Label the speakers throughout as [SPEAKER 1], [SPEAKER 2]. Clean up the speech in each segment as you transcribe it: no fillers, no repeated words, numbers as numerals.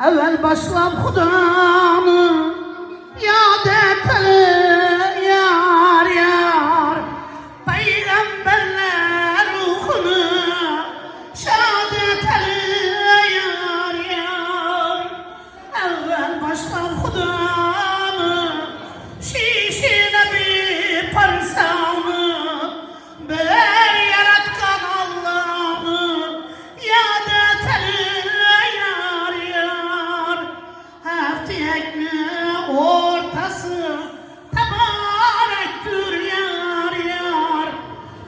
[SPEAKER 1] Evvel başlam Huda'nı yad etelim yar yar. Peygamberler ruhunu şad etelim yar yar. Evvel başlam Huda'nı şişine bir parçanı böyle yaratkan Allah'ı yad etelim yar yar. Haftiyeğini ortası tebarektür yar yar.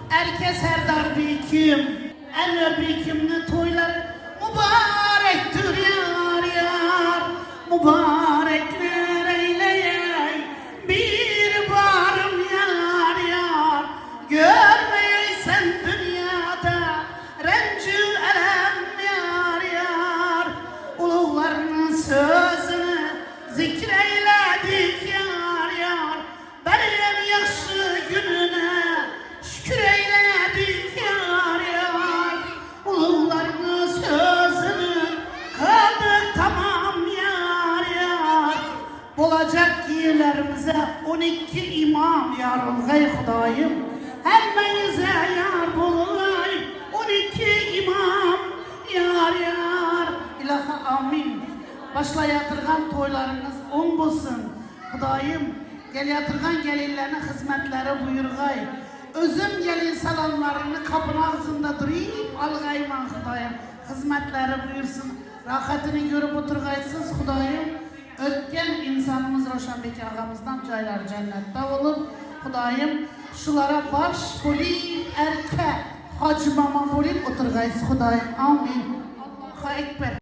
[SPEAKER 1] Herkes her bikim, el bikimli toylar mübarektir yar yar. Mübarekler eyleyey bir barım yar yar. Görmeyeysen dünyada rencü elem yar yar. Uluğlarının sözünü zikreyledik yar yar. Benim yaşı gününe şükür eyledik yar yar. Uluğlarının sözünü kıldık tamam yar yar. Olacak yerlerimize 12 imam yar olgay Hudayım. Hemmenize yar bulay 12 imam yar yar. İlahi amin. Başla yatırgan toylarınız on bulsun. Hudayım gel yatırgan gelinlerine hizmetleri buyurgay. Özüm gelin salamlarını kapın ağzında durayım algayman Hudayım. Hizmetleri buyursun. Rahatını görüp oturgaysız Hudayım. Ötken insanımız Roşanbeki ağamızdan caylar cennette olur. Hudayım şulara baş bulayım erke hacı mama bulayım oturgaysız Hudayım. Amin. Allahu Ekber.